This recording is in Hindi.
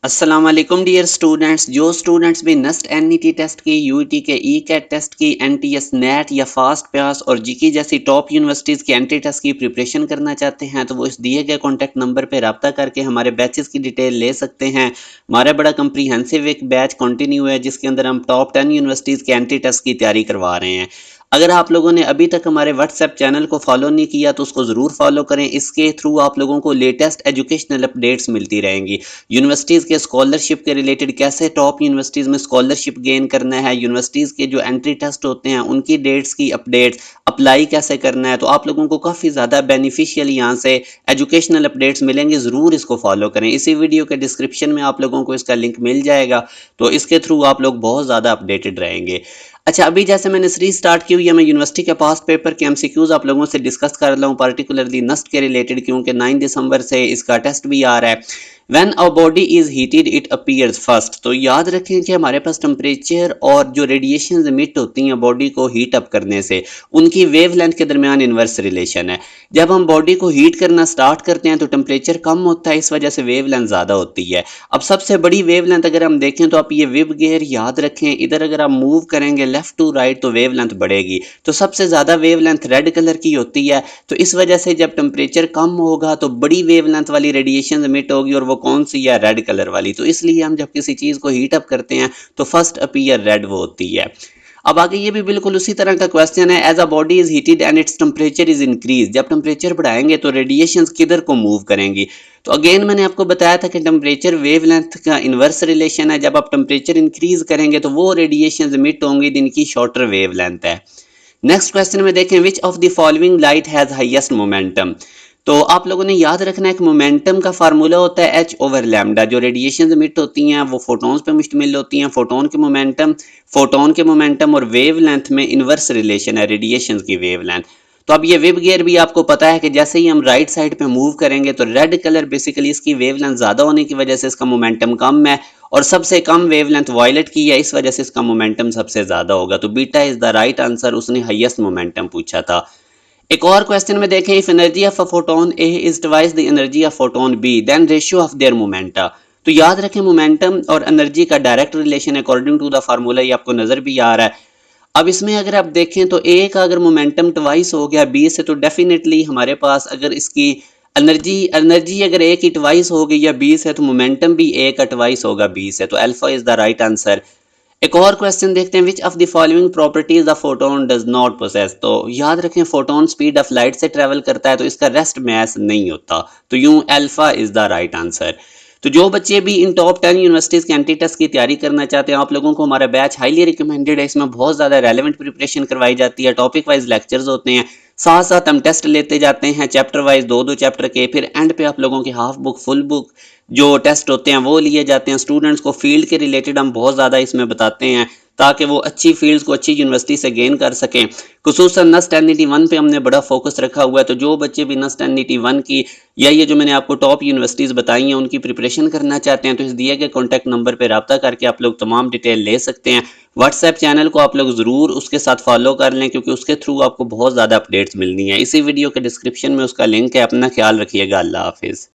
अस्सलाम वालेकुम डियर स्टूडेंट्स। जो स्टूडेंट्स भी नस्ट एनईटी टेस्ट की, यूईटी के ई कैट टेस्ट की, एनटीएस नेट या फास्ट पास और जीके जैसी टॉप यूनिवर्सिटीज़ के एंट्री टेस्ट की प्रिपरेशन करना चाहते हैं तो वो इस दिए गए कॉन्टैक्ट नंबर पर रब्ता करके हमारे बैचेस की डिटेल ले सकते हैं। हमारा बड़ा कंप्रीहेंसिव एक बैच कंटिन्यू है जिसके अंदर हम टॉप 10 यूनिवर्सिटीज़ के एंट्री टेस्ट की तैयारी करवा रहे हैं। अगर आप लोगों ने अभी तक हमारे व्हाट्सएप चैनल को फॉलो नहीं किया तो उसको ज़रूर फॉलो करें। इसके थ्रू आप लोगों को लेटेस्ट एजुकेशनल अपडेट्स मिलती रहेंगी। यूनिवर्सिटीज़ के स्कॉलरशिप के रिलेटेड कैसे टॉप यूनिवर्सिटीज़ में स्कॉलरशिप गेन करना है, यूनिवर्सिटीज़ के जो एंट्री टेस्ट होते हैं उनकी डेट्स की अपडेट्स, अप्लाई कैसे करना है, तो आप लोगों को काफ़ी ज़्यादा बेनिफिशियल यहाँ से एजुकेशनल अपडेट्स मिलेंगे। ज़रूर इसको फॉलो करें। इसी वीडियो के डिस्क्रिप्शन में आप लोगों को इसका लिंक मिल जाएगा, तो इसके थ्रू आप लोग बहुत ज़्यादा अपडेटेड रहेंगे। अच्छा, अभी जैसे मैंने सीरीज स्टार्ट की हुई है, मैं यूनिवर्सिटी के पास्ट पेपर के एमसीक्यूज आप लोगों से डिस्कस कर रहा हूँ, पार्टिकुलरली नस्ट के रिलेटेड, क्योंकि 9 दिसंबर से इसका टेस्ट भी आ रहा है। When our body is heated, it appears first। तो याद रखें कि हमारे पास टेम्परेचर और जो रेडिएशन इमिट होती हैं बॉडी को हीट अप करने से, उनकी वेवलेंथ के दरमियान इनवर्स रिलेशन है। जब हम बॉडी को हीट करना स्टार्ट करते हैं तो टेम्परेचर कम होता है, इस वजह से वेवलेंथ ज़्यादा होती है। अब सबसे बड़ी वेवलेंथ अगर हम देखें तो आप ये विब गेयर याद रखें, इधर अगर आप मूव करेंगे लेफ्ट टू राइट तो वेवलेंथ बढ़ेगी। तो सबसे ज़्यादा वेवलेंथ रेड कलर की होती है। तो इस वजह से जब टेम्परेचर कम होगा तो बड़ी वेवलेंथ वाली रेडिएशन इमिट होगी, और वो कौन सी है? रेड कलर वाली। तो इसलिए हम जब किसी चीज़ को हीट अप करते हैं तो फर्स्ट अपीयर रेड वो होती है। अब आगे ये भी बिल्कुल उसी तरह का क्वेश्चन है। As a body is heated and its temperature is increase. जब टेम्परेचर बढ़ाएंगे तो रेडिएशन किधर को मूव करेंगी? तो अगेन मैंने आपको बताया था कि टेम्परेचर वेवलेंथ का इनवर्स रिलेशन है। जब आप टेम्परेचर इंक्रीज करेंगे तो वो रेडिएशन इमिट होंगी जिनकी शॉर्टर वेवलेंथ है। नेक्स्ट क्वेश्चन में देखें, विच of the following light has highest momentum. तो आप लोगों ने याद रखना है कि मोमेंटम का फार्मूला होता है एच ओवर लैम्डा। जो रेडिएशन इमिट होती हैं वो फोटोन्स पे मुश्तमिल होती हैं। फोटोन के मोमेंटम और वेवलेंथ में इनवर्स रिलेशन है रेडिएशन की वेवलेंथ। तो अब ये वेब गियर भी आपको पता है कि जैसे ही हम राइट साइड पे मूव करेंगे तो रेड कलर बेसिकली इसकी वेवलेंथ ज़्यादा होने की वजह से इसका मोमेंटम कम है, और सबसे कम वेवलेंथ वायलेट की है, इस वजह से इसका मोमेंटम सबसे ज़्यादा होगा। तो beta is the right answer. उसने हाईएस्ट मोमेंटम पूछा था। एक और क्वेश्चन में देखें, if energy of a photon A is twice the energy of photon B then ratio of their momenta. तो याद रखें मोमेंटम और एनर्जी का direct relation according to the formula, ये आपको नजर भी आ रहा है। अब इसमें अगर आप देखें तो ए का अगर मोमेंटम ट्वाइस हो गया बी से, तो डेफिनेटली हमारे पास अगर इसकी एनर्जी एनर्जी अगर ए की ट्वाइस हो गई या बी से, तो मोमेंटम भी ए का ट्वाइस होगा बी से। तो alpha is the right answer. एक और क्वेश्चन देखते हैं, which of the following properties the photon does not possess. तो याद रखें फोटोन स्पीड ऑफ लाइट से ट्रेवल करता है, तो इसका रेस्ट मास नहीं होता। तो यूं alpha is the right answer. तो जो बच्चे भी इन टॉप 10 यूनिवर्सिटीज़ के एंट्री टेस्ट की तैयारी करना चाहते हैं, आप लोगों को हमारा बैच हाईली रिकमेंडेड है। इसमें बहुत ज़्यादा रेलेवेंट प्रिपरेशन करवाई जाती है, टॉपिक वाइज लेक्चर्स होते हैं, साथ साथ हम टेस्ट लेते जाते हैं चैप्टर वाइज, दो दो चैप्टर के। फिर एंड पे आप लोगों की हाफ बुक फुल बुक जो टेस्ट होते हैं वो लिए जाते हैं। स्टूडेंट्स को फील्ड के रिलेटेड हम बहुत ज़्यादा इसमें बताते हैं ताकि वो अच्छी फील्ड्स को अच्छी यूनिवर्सिटी से गेन कर सकें। खुसूसन नस्ट एनईटी 1 पे हमने बड़ा फोकस रखा हुआ है। तो जो बच्चे भी नस्ट एनईटी 1 की या ये जो मैंने आपको टॉप यूनिवर्सिटीज़ बताई हैं उनकी प्रिपरेशन करना चाहते हैं तो इस दिए गए कॉन्टैक्ट नंबर पर रब्ता करके आप लोग तमाम डिटेल ले सकते हैं। व्हाट्सएप चैनल को आप लोग ज़रूर उसके साथ फॉलो कर लें, क्योंकि उसके थ्रू आपको बहुत ज़्यादा अपडेट्स मिलनी है। इसी वीडियो के डिस्क्रिप्शन में उसका लिंक है। अपना ख्याल रखिएगा। अल्लाह हाफिज़।